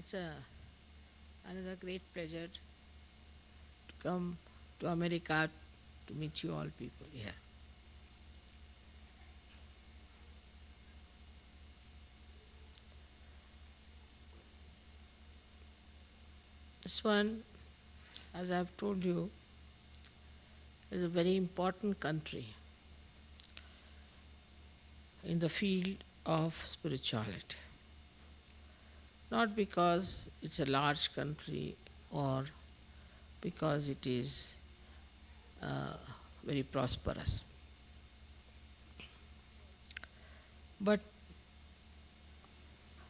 It's another great pleasure to come to America to meet you all people here. This one, as I've told you, is a very important country in the field of spirituality. Not because it's a large country or because it is very prosperous, but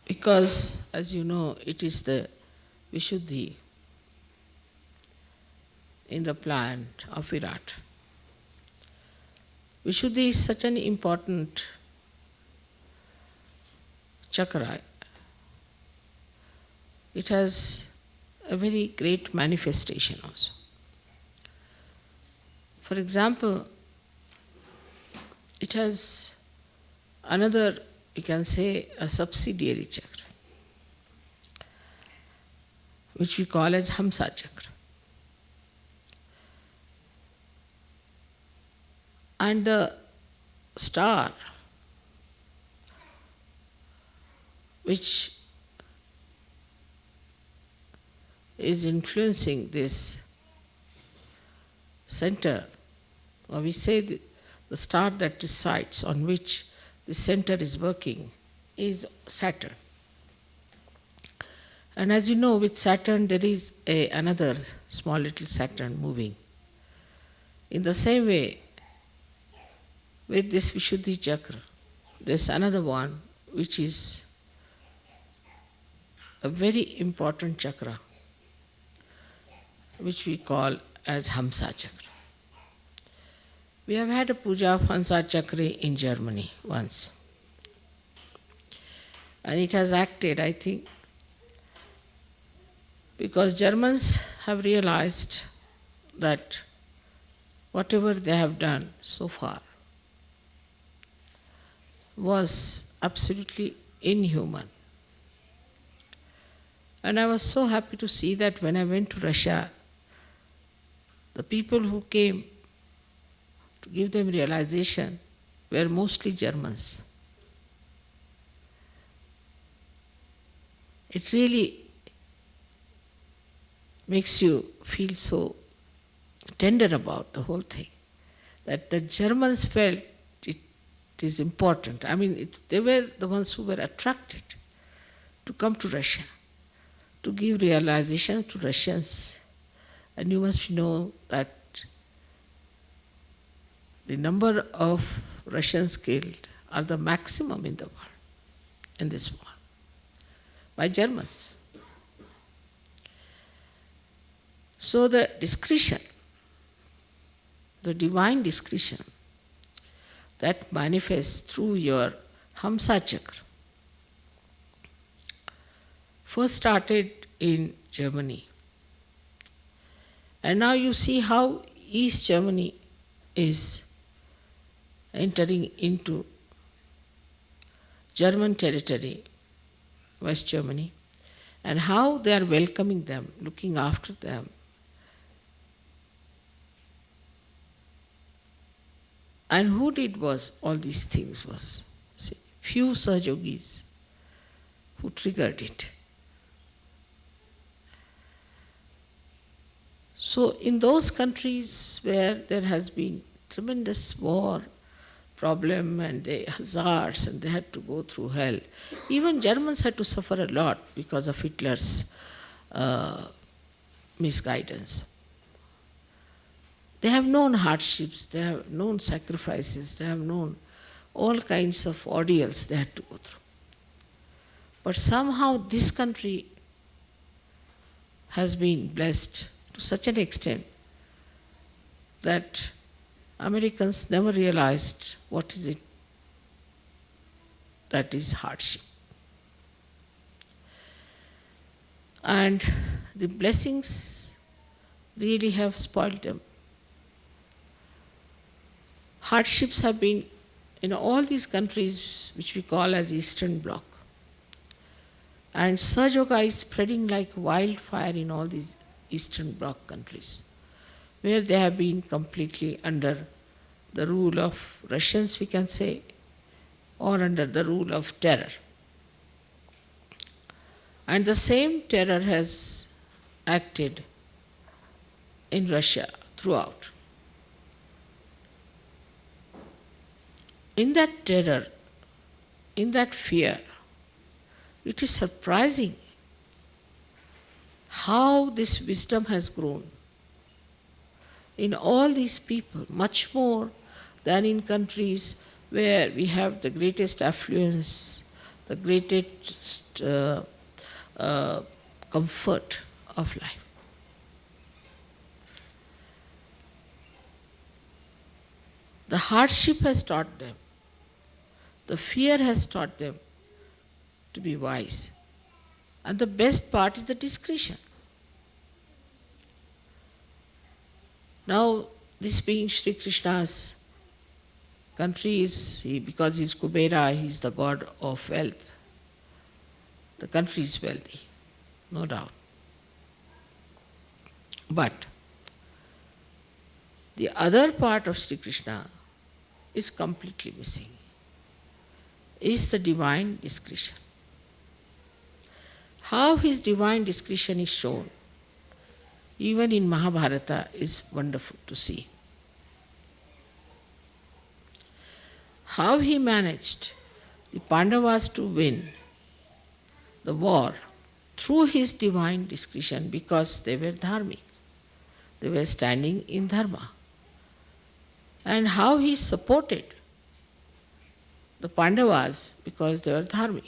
because, as you know, it is the Vishuddhi in the plant of Virat. Vishuddhi is such an important chakra. It has a very great manifestation also. For example, it has another, you can say, a subsidiary chakra, which we call as Hamsa Chakra. And the star, which is influencing this center, or we say the star that resides on which the center is working, is Saturn. And as you know, with Saturn there is another small little Saturn moving. In the same way, with this Vishuddhi chakra, there's another one which is a very important chakra, which we call as Hamsa Chakra. We have had a puja of Hamsa Chakra in Germany once. And it has acted, I think, because Germans have realized that whatever they have done so far was absolutely inhuman. And I was so happy to see that when I went to Russia, the people who came to give them realization were mostly Germans. It really makes you feel so tender about the whole thing, that the Germans felt it is important. I mean, they were the ones who were attracted to come to Russia, to give realization to Russians. And you must know that the number of Russians killed are the maximum in the world, in this war, by Germans. So the discretion, the divine discretion that manifests through your Hamsa Chakra, first started in Germany. And now you see how East Germany is entering into German territory, West Germany, and how they are welcoming them, looking after them. And who did all these things was few Sahajogis who triggered it. So in those countries where there has been tremendous war, problem and the hazards, and they had to go through hell, even Germans had to suffer a lot because of Hitler's misguidance. They have known hardships, they have known sacrifices, they have known all kinds of ordeals they had to go through. But somehow this country has been blessed to such an extent that Americans never realized what is it that is hardship. And the blessings really have spoiled them. Hardships have been in all these countries which we call as Eastern Bloc. And Sahaja Yoga is spreading like wildfire in all these Eastern Bloc countries, where they have been completely under the rule of Russians, we can say, or under the rule of terror. And the same terror has acted in Russia throughout. In that terror, in that fear, it is surprising how this wisdom has grown in all these people, much more than in countries where we have the greatest affluence, the greatest comfort of life. The hardship has taught them, the fear has taught them to be wise. And the best part is the discretion. Now, this being Sri Krishna's country, because he's Kubera, he's the god of wealth. The country is wealthy, no doubt. But the other part of Sri Krishna is completely missing, is the divine discretion. How his divine discretion is shown, even in Mahabharata, is wonderful to see. How he managed the Pandavas to win the war through his divine discretion, because they were dharmic. They were standing in dharma. And how he supported the Pandavas because they were dharmic.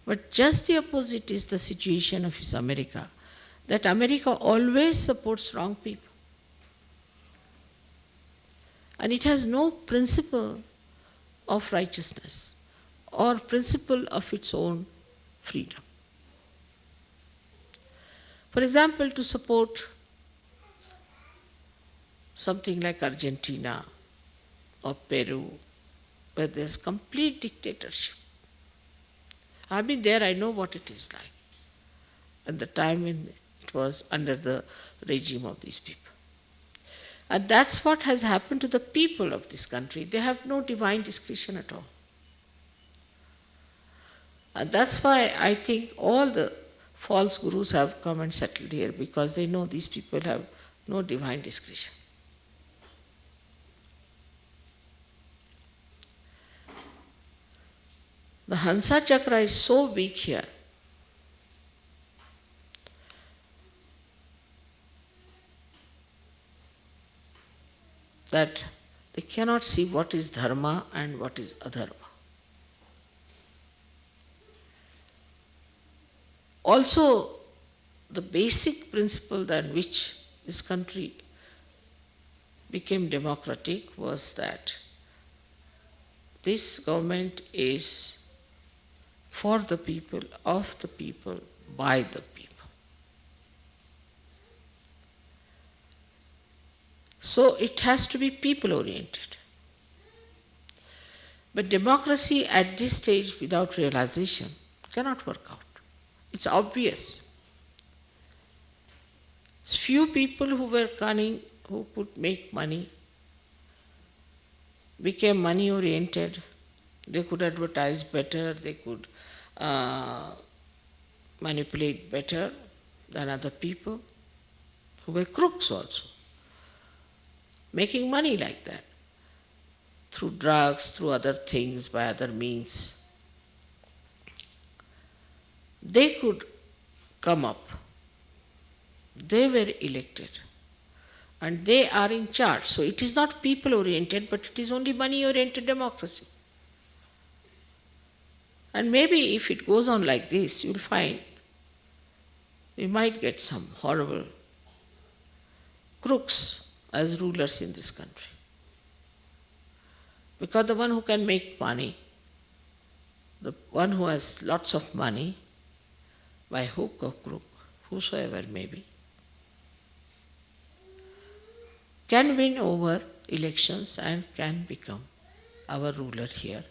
But just the opposite is the situation of his America, that America always supports wrong people. And it has no principle of righteousness or principle of its own freedom. For example, to support something like Argentina or Peru, where there's complete dictatorship. I've been there, I know what it is like at the time when it was under the regime of these people. And that's what has happened to the people of this country. They have no divine discretion at all. And that's why I think all the false gurus have come and settled here, because they know these people have no divine discretion. The Hamsa Chakra is so weak here that they cannot see what is dharma and what is adharma. Also, the basic principle on which this country became democratic was that this government is for the people, of the people, by the people. So it has to be people-oriented. But democracy at this stage, without realization, cannot work out. It's obvious. Few people who were cunning, who could make money, became money-oriented. They could advertise better, they could manipulate better than other people who were crooks also, making money like that, through drugs, through other things, by other means. They could come up. They were elected. And they are in charge. So it is not people-oriented, but it is only money-oriented democracy. And maybe if it goes on like this, you'll find we might get some horrible crooks as rulers in this country. Because the one who can make money, the one who has lots of money, by hook or crook, whosoever may be, can win over elections and can become our ruler here.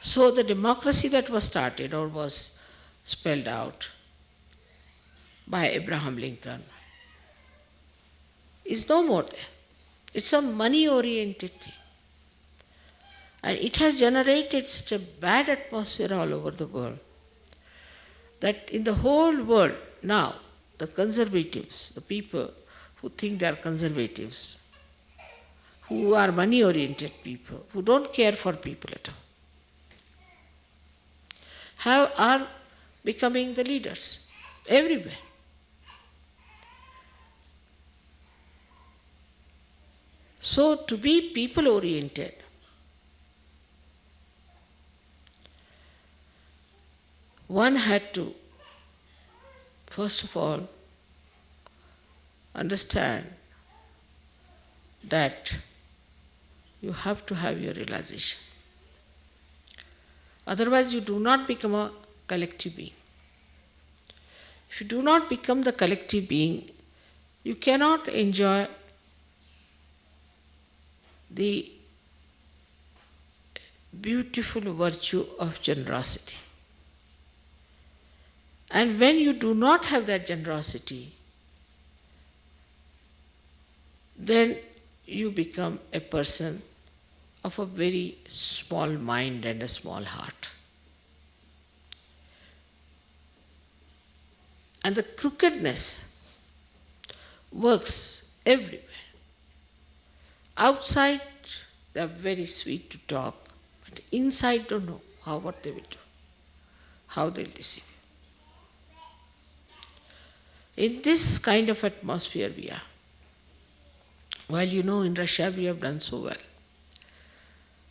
So the democracy that was started or was spelled out by Abraham Lincoln is no more there. It's a money-oriented thing. And it has generated such a bad atmosphere all over the world that in the whole world now, the conservatives, the people who think they are conservatives, who are money-oriented people, who don't care for people at all, are becoming the leaders everywhere. So to be people-oriented, one had to, first of all, understand that you have to have your realization. Otherwise, you do not become a collective being. If you do not become the collective being, you cannot enjoy the beautiful virtue of generosity. And when you do not have that generosity, then you become a person of a very small mind and a small heart. And the crookedness works everywhere. Outside, they are very sweet to talk, but inside don't know what they will do, how they will deceive. In this kind of atmosphere we are. Well, in Russia we have done so well.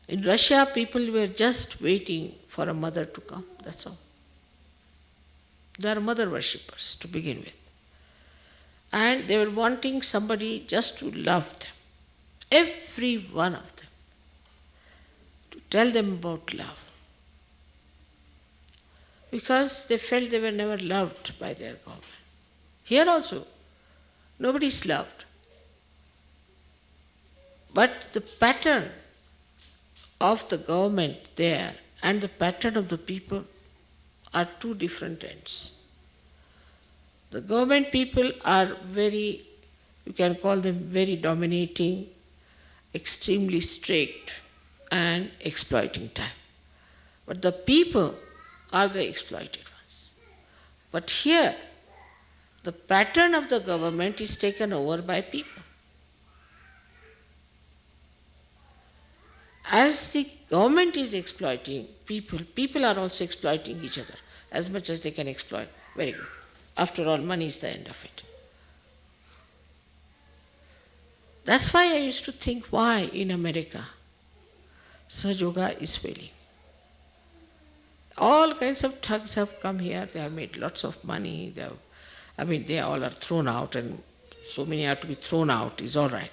In Russia, people were just waiting for a mother to come, that's all. They are mother worshippers to begin with. And they were wanting somebody just to love them, every one of them, to tell them about love. Because they felt they were never loved by their government. Here also, nobody is loved. But the pattern of the government there and the pattern of the people are two different ends. The government people are very, you can call them very dominating, extremely strict and exploiting time. But the people are the exploited ones. But here, the pattern of the government is taken over by people. As the government is exploiting people, people are also exploiting each other as much as they can exploit. Very good. After all, money is the end of it. That's why I used to think why in America Sahaja Yoga is failing. All kinds of thugs have come here, they have made lots of money, they all are thrown out, and so many are to be thrown out is all right.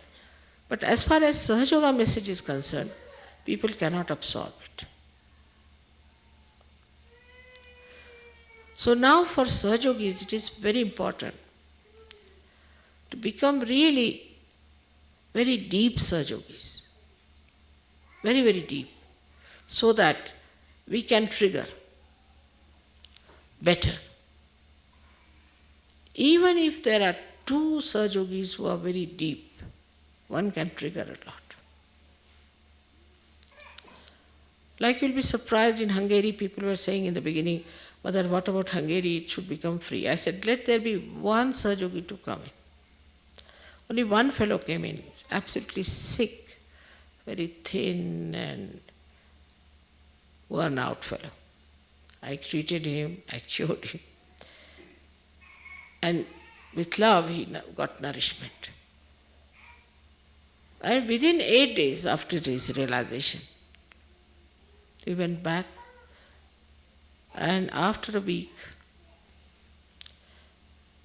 But as far as Sahaja Yoga message is concerned, people cannot absorb it. So now for Sahaja Yogis, it is very important to become really very deep Sahaja Yogis, very, very deep, so that we can trigger better. Even if there are two Sahaja Yogis who are very deep, one can trigger a lot. Like you'll be surprised, in Hungary, people were saying in the beginning, Mother, what about Hungary? It should become free. I said, let there be one Sahaja Yogi to come in. Only one fellow came in, absolutely sick, very thin and worn out fellow. I treated him, I cured him. And with love, he got nourishment. And within 8 days after his realization, we went back, and after a week,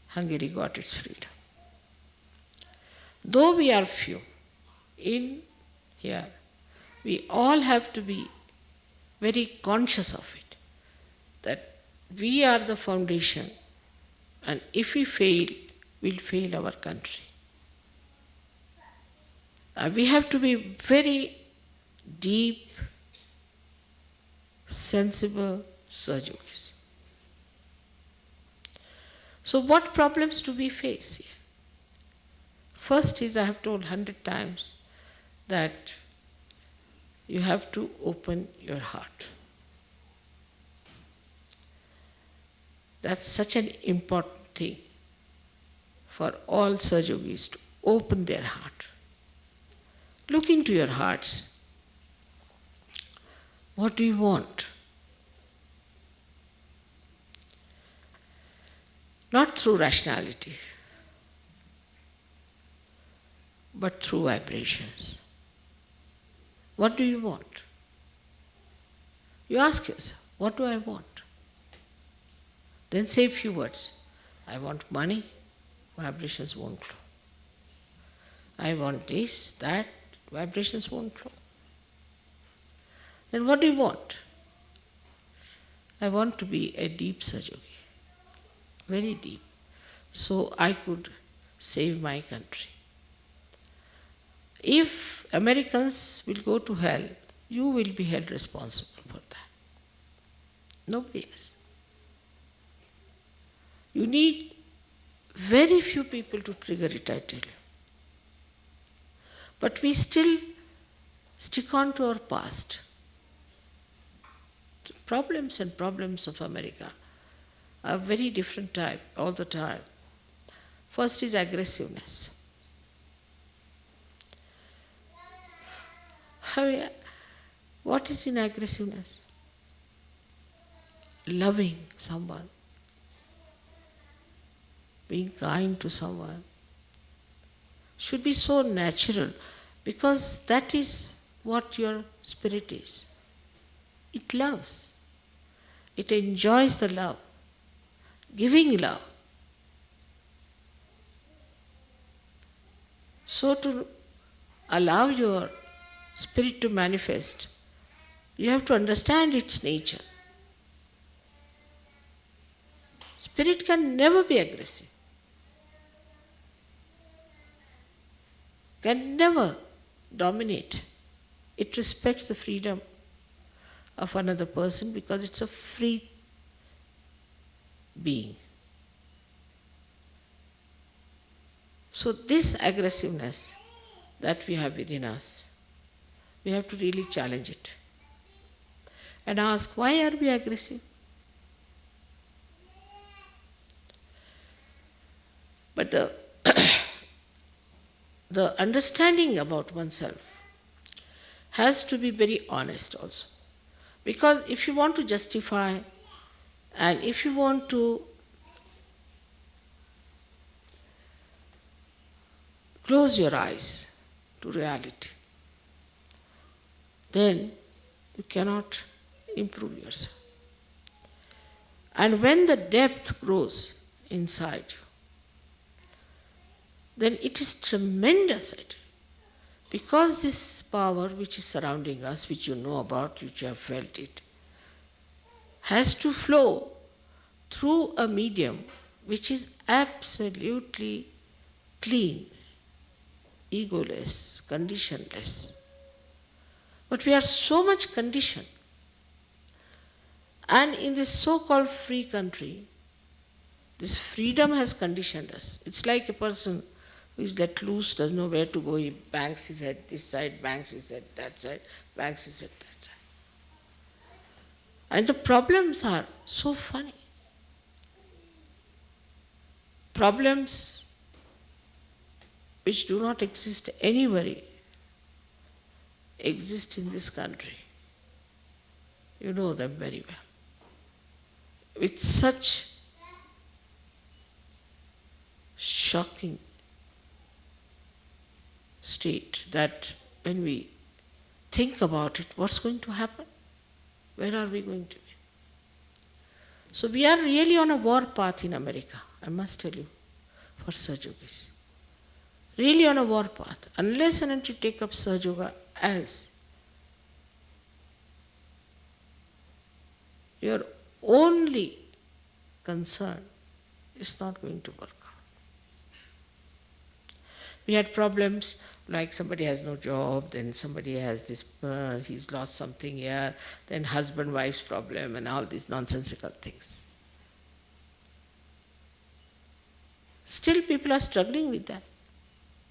Hungary got its freedom. Though we are few in here, we all have to be very conscious of it, that we are the foundation, and if we fail, we'll fail our country. We have to be very deep sensible Sahaja Yogis. So what problems do we face here? First is, I have told 100 times, that you have to open your heart. That's such an important thing for all Sahaja Yogis, to open their heart. Look into your hearts. What do you want? Not through rationality, but through vibrations. What do you want? You ask yourself, what do I want? Then say a few words. I want money, vibrations won't flow. I want this, that, vibrations won't flow. Then what do you want? I want to be a deep Sahaja Yogi, very deep, so I could save my country. If Americans will go to hell, you will be held responsible for that. Nobody else. You need very few people to trigger it, I tell you. But we still stick on to our past. The problems and problems of America are very different type all the time. First is aggressiveness. What is in aggressiveness? Loving someone, being kind to someone should be so natural, because that is what your spirit is. It loves. It enjoys the love, giving love. So to allow your spirit to manifest, you have to understand its nature. Spirit can never be aggressive, can never dominate. It respects the freedom of another person because it's a free being. So this aggressiveness that we have within us, we have to really challenge it and ask, why are we aggressive? But the understanding about oneself has to be very honest also. Because if you want to justify and if you want to close your eyes to reality, then you cannot improve yourself. And when the depth grows inside you, then it is tremendous. Because this power which is surrounding us, which you know about, which you have felt it, has to flow through a medium which is absolutely clean, egoless, conditionless. But we are so much conditioned. And in this so-called free country, this freedom has conditioned us. It's like a person who is let loose, doesn't know where to go. He bangs his head this side, bangs his head that side, bangs his head that side. And the problems are so funny. Problems which do not exist anywhere exist in this country. You know them very well. With such shocking state that when we think about it, what's going to happen? Where are we going to be? So we are really on a war path in America, I must tell you, for Sahaja Yogis. Really on a war path. Unless and until you take up Sahaja Yoga as your only concern, it's not going to work out. We had problems like somebody has no job, then somebody has this, he's lost something here, then husband-wife's problem and all these nonsensical things. Still people are struggling with that.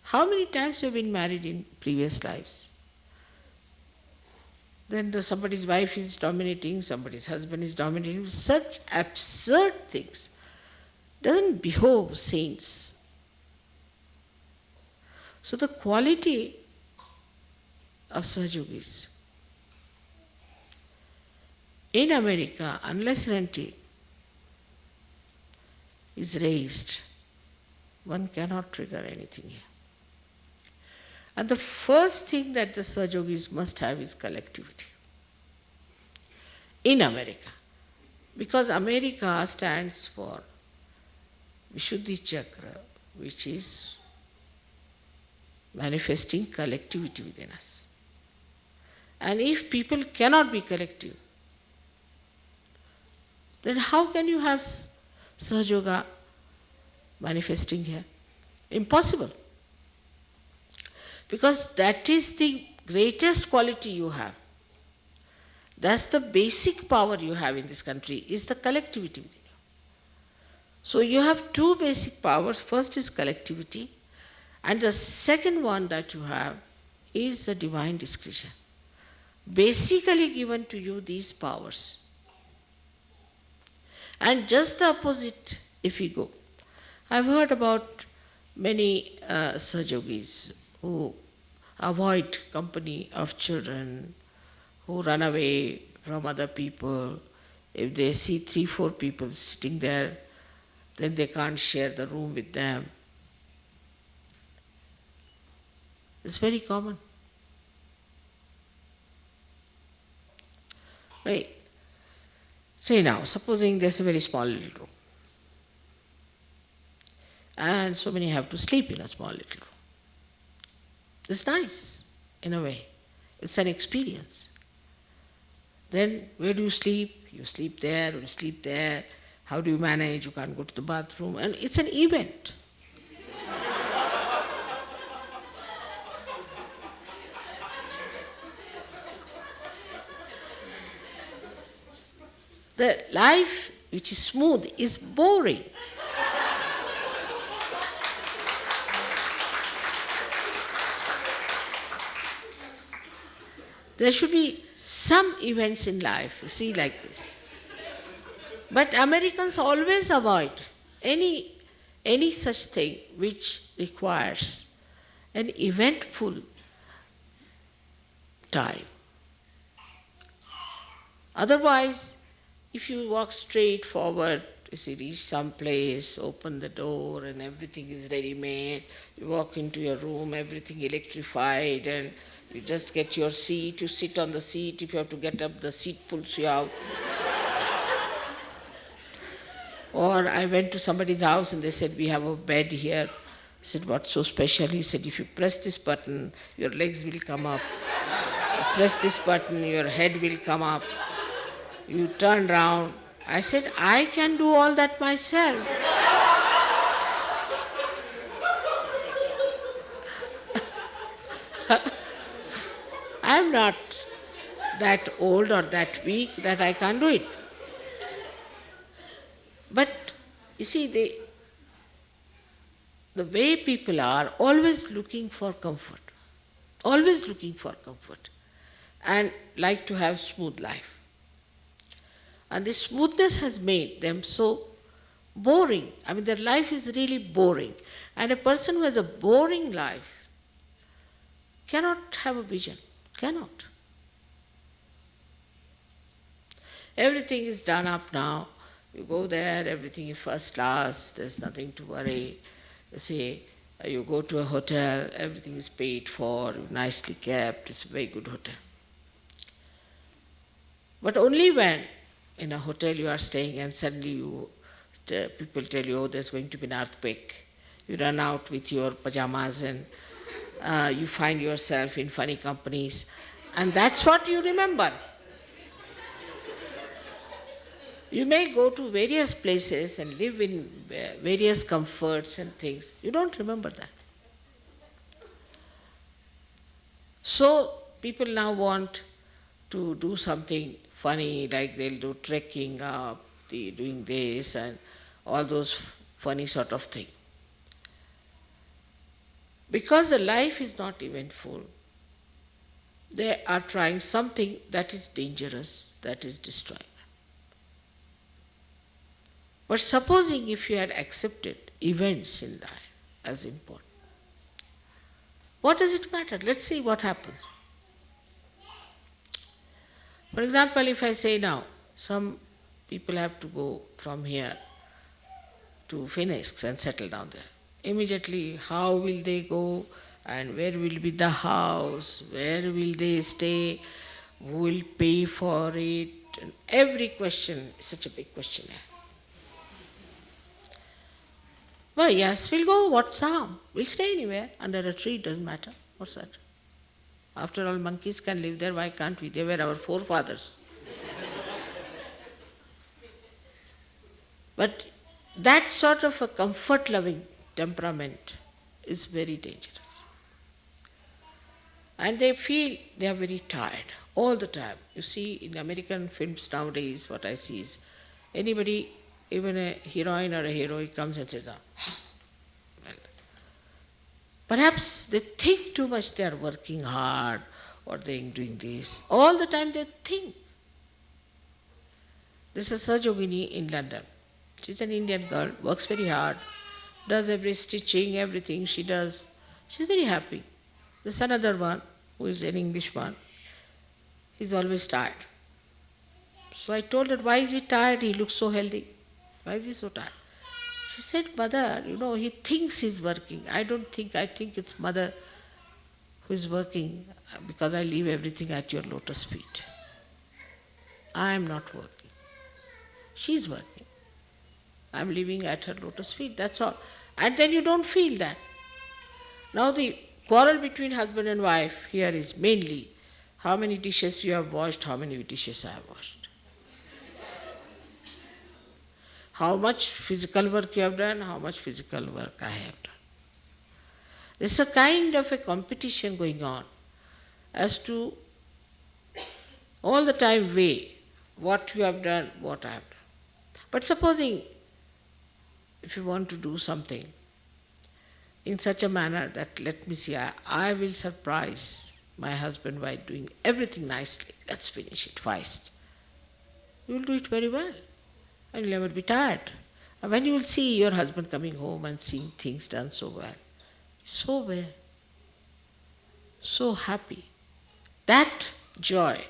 How many times have you been married in previous lives? Then somebody's wife is dominating, somebody's husband is dominating. Such absurd things. Doesn't behove saints. So the quality of Sahajogis in America, unless and until is raised, one cannot trigger anything here. And the first thing that the Sahajogis must have is collectivity. In America. Because America stands for Vishuddhi Chakra, which is manifesting collectivity within us. And if people cannot be collective, then how can you have Sahajoga manifesting here? Impossible. Because that is the greatest quality you have. That's the basic power you have in this country, is the collectivity within you. So you have two basic powers. First is collectivity, and the second one that you have is the divine discretion. Basically given to you these powers. And just the opposite if we go. I've heard about many Sahajogis who avoid company of children, who run away from other people. If they see 3-4 people sitting there, then they can't share the room with them. It's very common. Right. Say now, supposing there's a very small little room, and so many have to sleep in a small little room. It's nice, in a way. It's an experience. Then where do you sleep? You sleep there, you sleep there. How do you manage? You can't go to the bathroom. And it's an event. The life which is smooth is boring. There should be some events in life, you see, like this. But Americans always avoid any such thing which requires an eventful time. Otherwise, if you walk straight forward, you see, reach some place, open the door and everything is ready-made, you walk into your room, everything electrified, and you just get your seat, you sit on the seat. If you have to get up, the seat pulls you out. Or I went to somebody's house and they said, we have a bed here. I said, what's so special? He said, if you press this button, your legs will come up. You press this button, your head will come up. You turn round. I said, I can do all that myself. I'm not that old or that weak that I can't do it. But you see, the way people are always looking for comfort, and like to have smooth life. And this smoothness has made them so boring. I mean, their life is really boring. And a person who has a boring life cannot have a vision. Cannot. Everything is done up now. You go there, everything is first class, there's nothing to worry. You see, you go to a hotel, everything is paid for, nicely kept, it's a very good hotel. But only when in a hotel you are staying and suddenly people tell you, oh, there's going to be an earthquake. You run out with your pajamas and you find yourself in funny companies, and that's what you remember. You may go to various places and live in various comforts and things. You don't remember that. So people now want to do something funny, like they'll do trekking up, doing this and all those funny sort of thing. Because the life is not eventful, they are trying something that is dangerous, that is destroying. But supposing if you had accepted events in life as important, what does it matter? Let's see what happens. For example, if I say now, some people have to go from here to Phoenix and settle down there. Immediately, how will they go and where will be the house, where will they stay, who will pay for it, and every question is such a big question. Well, yes, we'll go, what's harm? We'll stay anywhere, under a tree, doesn't matter. What's that? After all, monkeys can live there, why can't we? They were our forefathers. But that sort of a comfort-loving temperament is very dangerous. And they feel they are very tired all the time. You see, in American films nowadays, what I see is anybody, even a heroine or a hero, comes and says, well, perhaps they think too much, they are working hard or they are doing this. All the time they think. This is Sajogini in London. She's an Indian girl, works very hard, does every stitching, everything she does. She's very happy. There's another one, who is an English one. He's always tired. So I told her, why is he tired? He looks so healthy. Why is he so tired? She said, Mother, he thinks he's working. I think it's Mother who is working because I leave everything at your lotus feet. I am not working. She's working. I'm living at her lotus feet, that's all. And then you don't feel that. Now the quarrel between husband and wife here is mainly how many dishes you have washed, how many dishes I have washed. How much physical work you have done, how much physical work I have done. There's a kind of a competition going on as to all the time weigh what you have done, what I have done. But supposing if you want to do something in such a manner that, let me see, I will surprise my husband by doing everything nicely. Let's finish it fast. You will do it very well. And you'll never be tired. And when you will see your husband coming home and seeing things done so well, so happy. That joy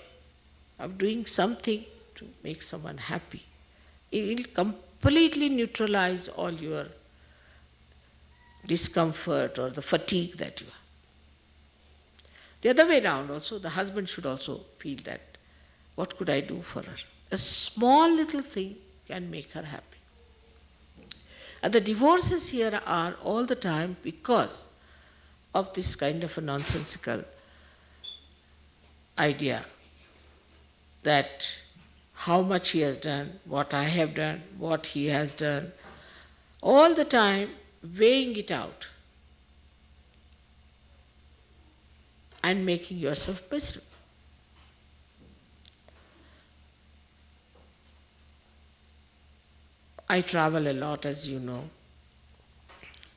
of doing something to make someone happy, it will completely neutralize all your discomfort or the fatigue that you have. The other way around also, the husband should also feel that, what could I do for her? A small little thing can make her happy. And the divorces here are all the time because of this kind of a nonsensical idea that how much he has done, what I have done, what he has done, all the time weighing it out and making yourself miserable. I travel a lot, as you know.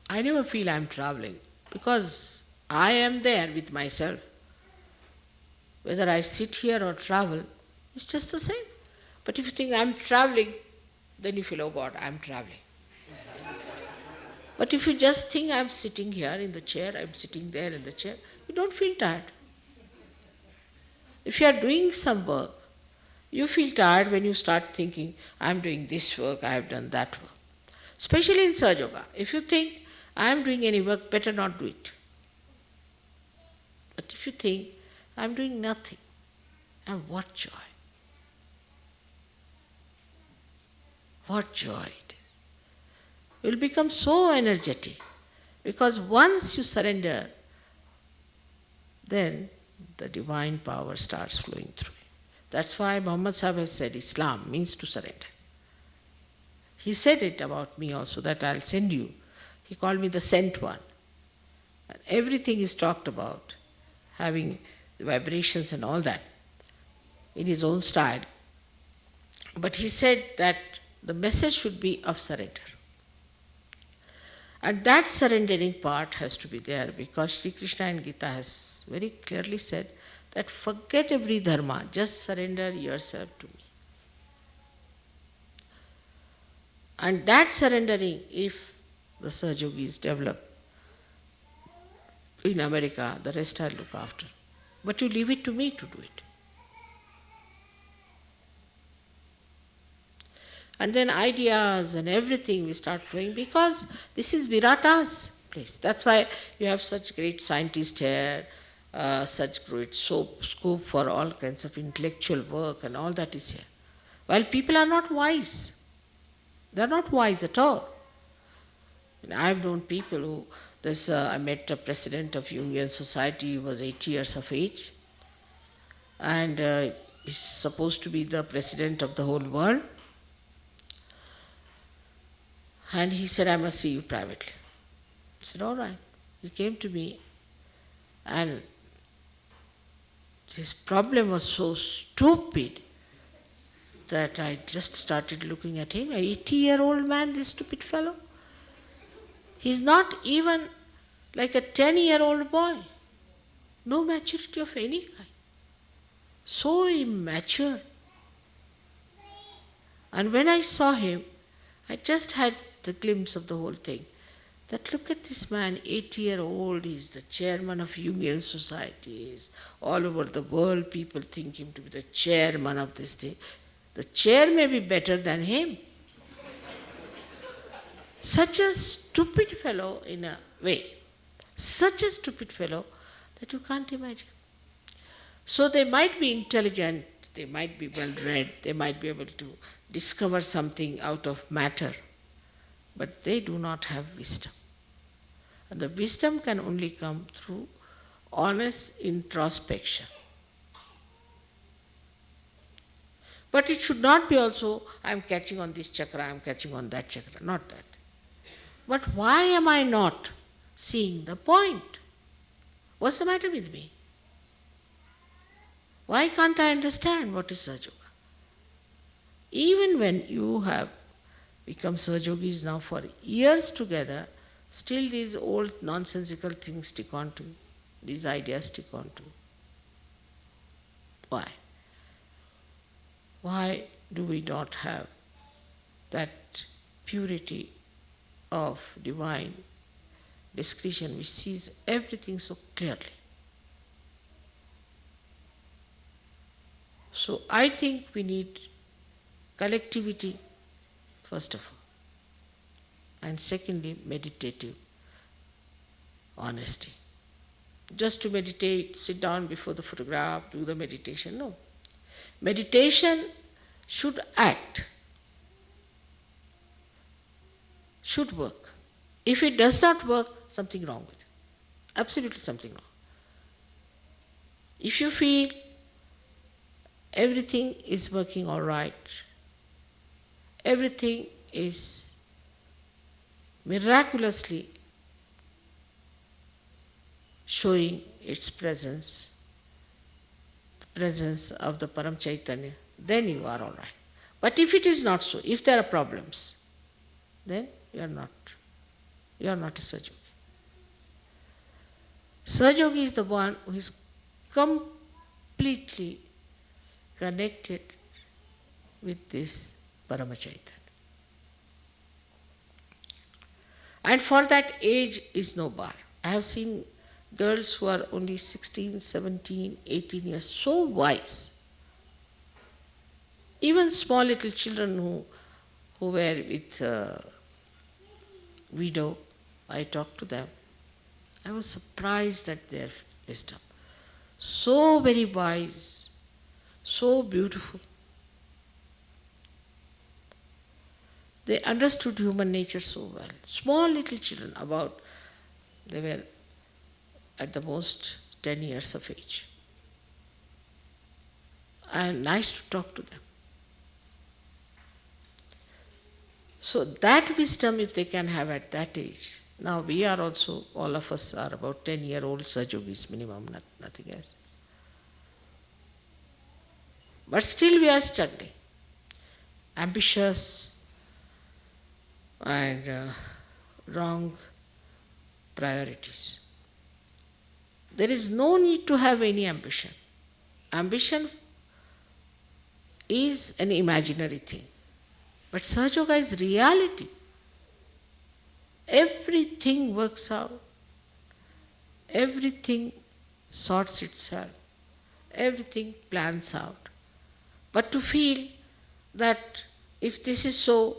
I never feel I'm traveling because I am there with myself. Whether I sit here or travel, it's just the same. But if you think I'm traveling, then you feel, oh God, I'm traveling. But if you just think I'm sitting here in the chair, I'm sitting there in the chair, you don't feel tired. If you are doing some work, you feel tired when you start thinking, I'm doing this work, I have done that work. Especially in Sahaja Yoga. If you think, I'm doing any work, better not do it. But if you think, I'm doing nothing, and what joy. What joy it is. You will become so energetic because once you surrender, then the divine power starts flowing through you. That's why Muhammad Sahib has said Islam means to surrender. He said it about me also, that I'll send you. He called me the sent one. And everything is talked about having the vibrations and all that in his own style. But he said that the message should be of surrender. And that surrendering part has to be there, because Sri Krishna in Gita has very clearly said that forget every dharma, just surrender yourself to me. And that surrendering, if the Sahajogis develop in America, the rest I'll look after. But you leave it to me to do it. And then ideas and everything will start flowing, because this is Virata's place. That's why you have such great scientists here, such great scope for all kinds of intellectual work, and all that is here. While people are not wise. They are not wise at all. And I have known people who, I met a president of Jungian Society, he was 80 years of age, and he's supposed to be the president of the whole world. And he said, I must see you privately. I said, all right. He came to me, and his problem was so stupid that I just started looking at him. An 80-year-old man, this stupid fellow. He's not even like a 10-year-old boy. No maturity of any kind. So immature. And when I saw him, I just had the glimpse of the whole thing. That look at this man, 80-year-old, he's the chairman of Jungian societies. All over the world, people think him to be the chairman of this thing. The chair may be better than him. Such a stupid fellow in a way. Such a stupid fellow that you can't imagine. So they might be intelligent, they might be well read, they might be able to discover something out of matter, but they do not have wisdom. And the wisdom can only come through honest introspection. But it should not be also, I am catching on this chakra, I am catching on that chakra, not that. But why am I not seeing the point? What's the matter with me? Why can't I understand what is Sahaja Yoga? Even when you have become Sahajogis now for years together, still these old nonsensical things stick on to you. These ideas stick on to you. Why? Why do we not have that purity of divine discretion which sees everything so clearly? So I think we need collectivity, first of all, and secondly, meditative honesty. Just to meditate, sit down before the photograph, do the meditation, no. Meditation should act, should work. If it does not work, something wrong with it. Absolutely something wrong. If you feel everything is working all right, everything is miraculously showing its presence, the presence of the Param Chaitanya, then you are all right. But if it is not so, if there are problems, then you are not a Sahaja Yogi. Sahaja Yogi is the one who is completely connected with this Parama Chaitanya. And for that, age is no bar. I have seen girls who are only 16, 17, 18 years, so wise. Even small little children who were with widow, I talked to them. I was surprised at their wisdom. So very wise, so beautiful. They understood human nature so well. Small little children, they were at the most 10 years of age. And nice to talk to them. So that wisdom, if they can have at that age, Now we are also, all of us are about 10-year-old Sajogis minimum, nothing else. But still we are struggling. Ambitious and wrong priorities. There is no need to have any ambition. Ambition is an imaginary thing. But Sahaja Yoga is reality. Everything works out. Everything sorts itself. Everything plans out. But to feel that if this is so,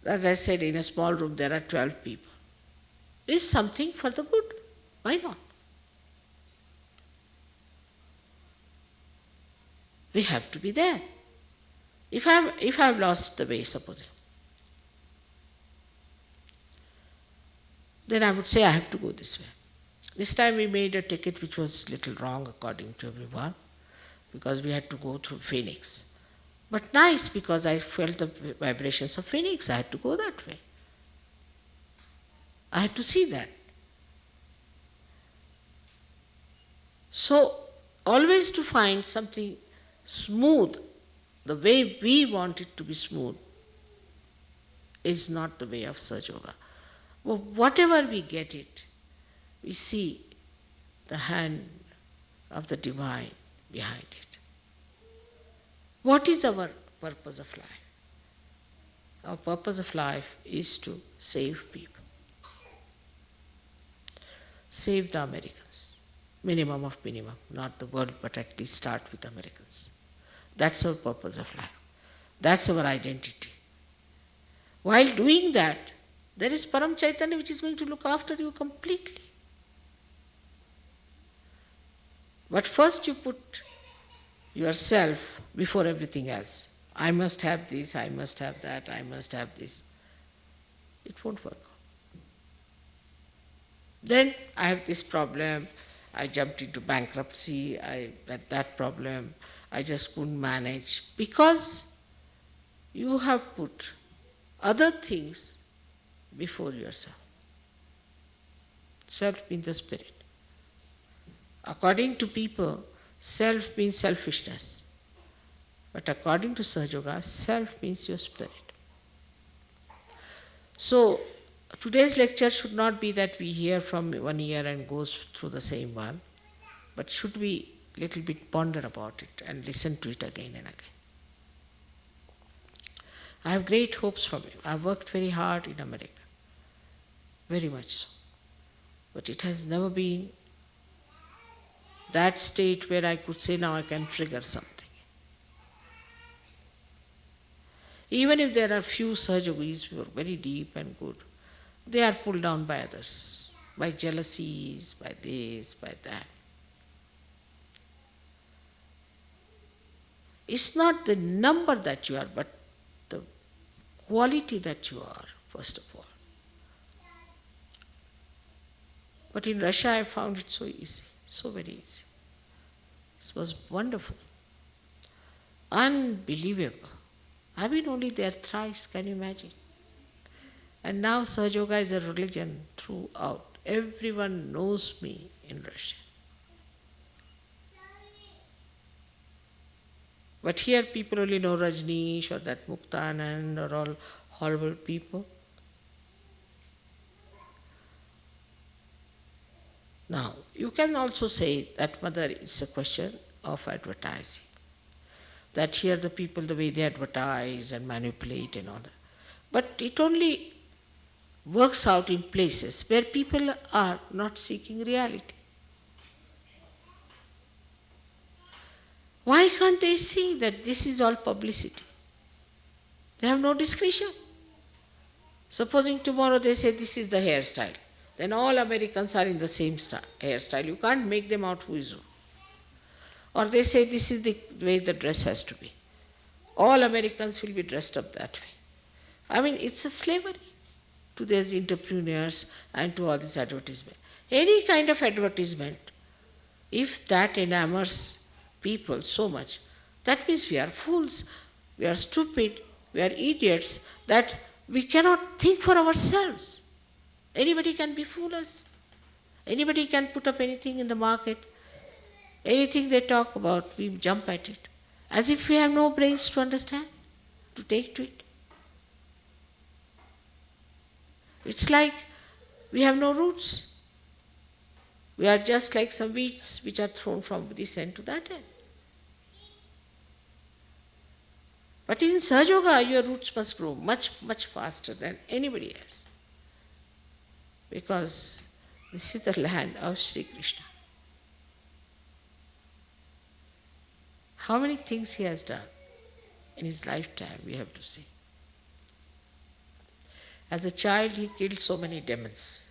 as I said, in a small room there are 12 people, is something for the good. Why not? We have to be there. If I've lost the way, supposing, then I would say I have to go this way. This time we made a ticket which was little wrong according to everyone, because we had to go through Phoenix. But nice, because I felt the vibrations of Phoenix. I had to go that way. I had to see that. So, always to find something smooth, the way we want it to be smooth, is not the way of Sahaja Yoga. Well, whatever we get it, we see the hand of the divine behind it. What is our purpose of life? Our purpose of life is to save people. Save the Americans. Minimum of minimum, not the world, but at least start with Americans. That's our purpose of life. That's our identity. While doing that, there is Param Chaitanya which is going to look after you completely. But first you put yourself before everything else. I must have this, I must have that, I must have this. It won't work. Then I have this problem, I jumped into bankruptcy, I had that problem, I just couldn't manage. Because you have put other things before yourself. Self means the spirit. According to people, self means selfishness. But according to Sahaja Yoga, self means your spirit. So, today's lecture should not be that we hear from one ear and goes through the same one, but should we little bit ponder about it and listen to it again and again. I have great hopes from you. I have worked very hard in America, very much so. But it has never been that state where I could say now I can trigger something. Even if there are few Sahajogis who are very deep and good, they are pulled down by others, by jealousies, by this, by that. It's not the number that you are, but the quality that you are, first of all. But in Russia I found it so easy, so very easy. It was wonderful, unbelievable. I've been only there thrice, can you imagine? And now Sahaja Yoga is a religion throughout. Everyone knows me in Russia. But here people only know Rajneesh or that Muktanand or all horrible people. Now, you can also say that, Mother, it's a question of advertising. That here the people, the way they advertise and manipulate and all that. But it only works out in places where people are not seeking reality. Why can't they see that this is all publicity? They have no discretion. Supposing tomorrow they say this is the hairstyle, then all Americans are in the same hairstyle. You can't make them out who is who. Or they say this is the way the dress has to be. All Americans will be dressed up that way. I mean, it's a slavery to these entrepreneurs and to all this advertisement. Any kind of advertisement, if that enamors people so much, that means we are fools, we are stupid, we are idiots, that we cannot think for ourselves. Anybody can befool us. Anybody can put up anything in the market. Anything they talk about, we jump at it. As if we have no brains to understand, to take to it. It's like we have no roots. We are just like some weeds which are thrown from this end to that end. But in Sahaja Yoga, your roots must grow much, much faster than anybody else. Because this is the land of Sri Krishna. How many things he has done in his lifetime, we have to see. As a child, he killed so many demons,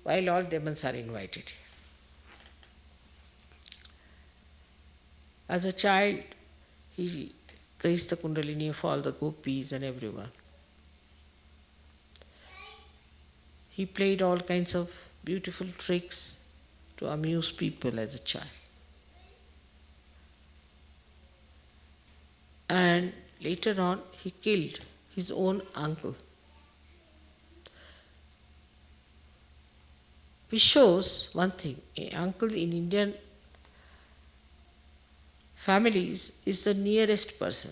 while all demons are invited. As a child, he raised the Kundalini for all the gopis and everyone. He played all kinds of beautiful tricks to amuse people as a child. And later on, he killed his own uncle. Which shows one thing, an uncle in Indian families is the nearest person.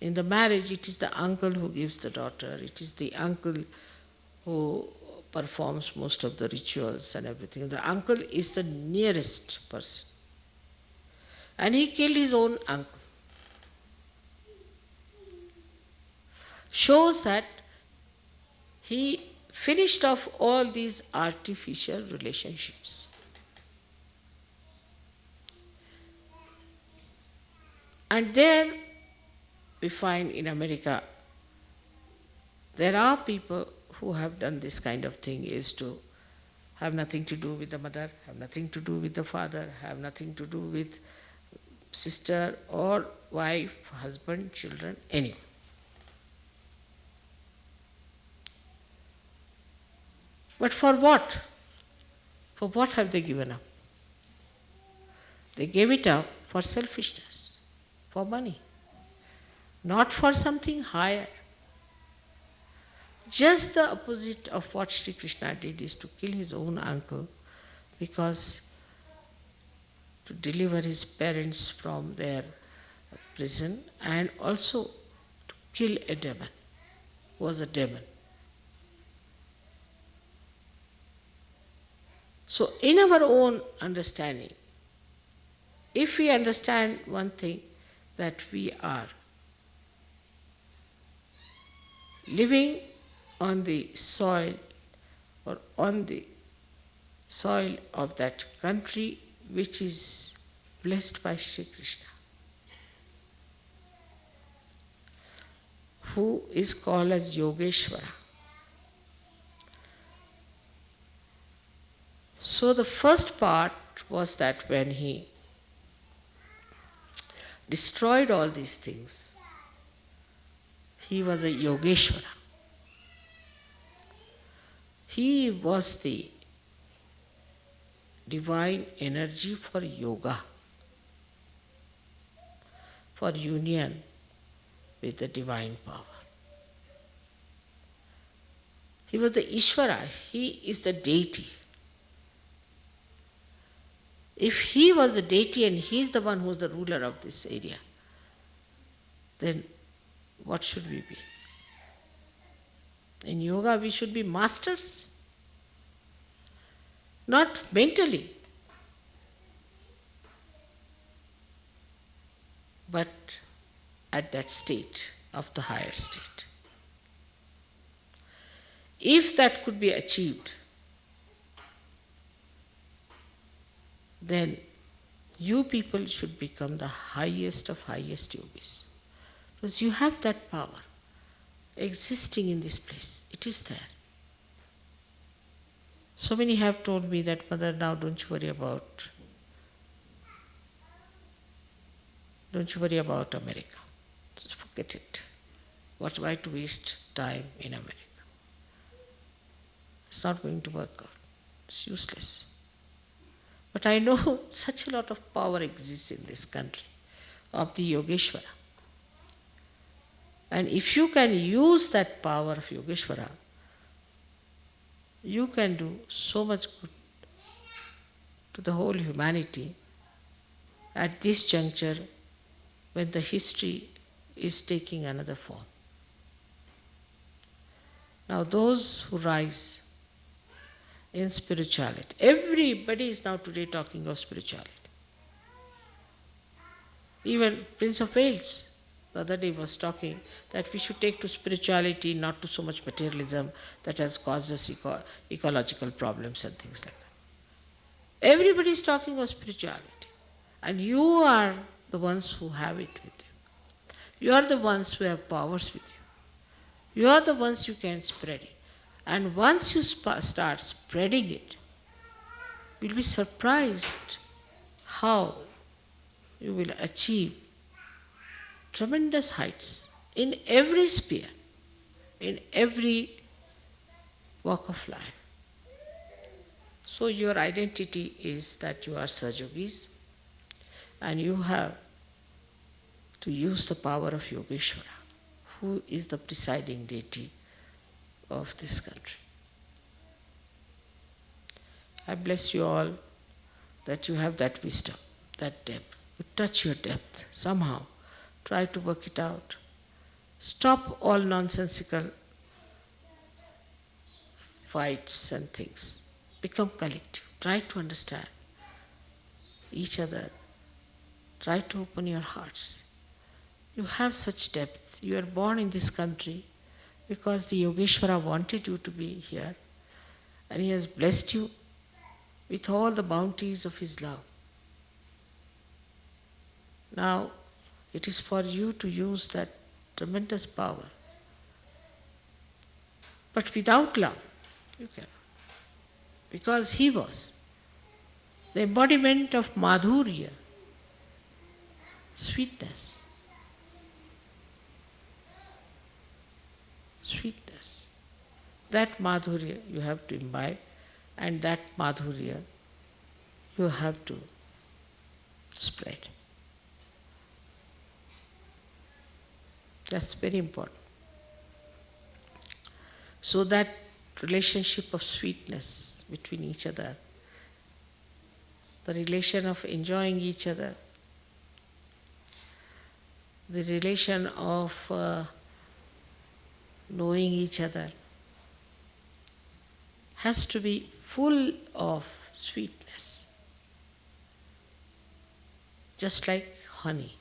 In the marriage, it is the uncle who gives the daughter, it is the uncle who performs most of the rituals and everything. The uncle is the nearest person. And he killed his own uncle. Shows that he finished off all these artificial relationships. And there we find in America, there are people who have done this kind of thing, is to have nothing to do with the mother, have nothing to do with the father, have nothing to do with sister or wife, husband, children, anyone. But for what? For what have they given up? They gave it up for selfishness, for money, not for something higher. Just the opposite of what Sri Krishna did is to kill his own uncle, because to deliver his parents from their prison, and also to kill a demon, who was a demon. So in our own understanding, if we understand one thing, that we are living on the soil, or on the soil of that country which is blessed by Sri Krishna, who is called as Yogeshwara. So the first part was that when he destroyed all these things, he was a Yogeshwara. He was the divine energy for yoga, for union with the divine power. He was the Ishvara, he is the deity. If he was the deity and he is the one who is the ruler of this area, then what should we be? In yoga, we should be masters, not mentally, but at that state of the higher state. If that could be achieved, then you people should become the highest of highest yogis. Because you have that power existing in this place. It is there. So many have told me that, Mother, now don't you worry about America. Just forget it. Why to waste time in America? It's not going to work out. It's useless. But I know such a lot of power exists in this country of the Yogeshwara. And if you can use that power of Yogeshwara, you can do so much good to the whole humanity at this juncture when the history is taking another form. Now those who rise in spirituality, everybody is now today talking of spirituality. Even Prince of Wales the other day was talking that we should take to spirituality, not to so much materialism that has caused us ecological problems and things like that. Everybody is talking of spirituality. And you are the ones who have it with you. You are the ones who have powers with you. You are the ones you can spread it. And once you start spreading it, you'll be surprised how you will achieve tremendous heights in every sphere, in every walk of life. So your identity is that you are Sajogis, and you have to use the power of Yogeshwara, who is the presiding deity of this country. I bless you all that you have that wisdom, that depth. You touch your depth somehow. Try to work it out. Stop all nonsensical fights and things. Become collective. Try to understand each other. Try to open your hearts. You have such depth. You are born in this country because the Yogeshwara wanted you to be here, and he has blessed you with all the bounties of his love. Now, it is for you to use that tremendous power. But without love, you cannot. Because he was the embodiment of madhurya, sweetness. Sweetness. That madhurya you have to imbibe, and that madhurya you have to spread. That's very important. So that relationship of sweetness between each other, the relation of enjoying each other, the relation of knowing each other has to be full of sweetness, just like honey.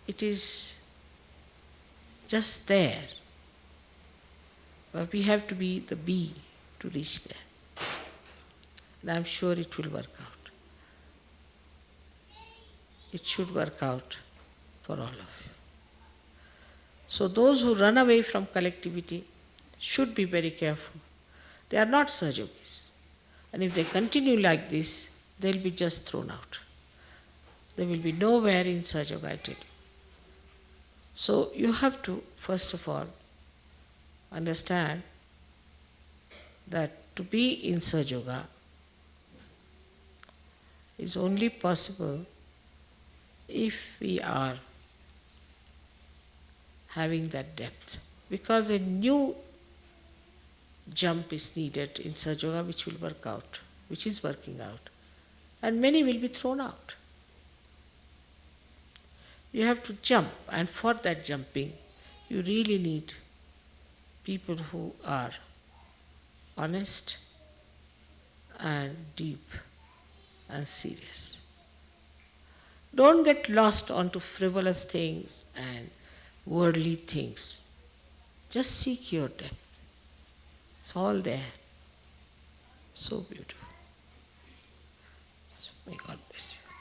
It is just there, but we have to be the bee to reach there. And I'm sure it will work out. It should work out for all of you. So those who run away from collectivity should be very careful. They are not Sahajogis. And if they continue like this, they'll be just thrown out. They will be nowhere in Sahajoga, I tell you. So you have to, first of all, understand that to be in Sahajoga is only possible if we are having that depth. Because a new jump is needed in Sahajoga which will work out, which is working out. And many will be thrown out. You have to jump, and for that jumping, you really need people who are honest and deep and serious. Don't get lost onto frivolous things and worldly things. Just seek your depth. It's all there. So beautiful. So may God bless you.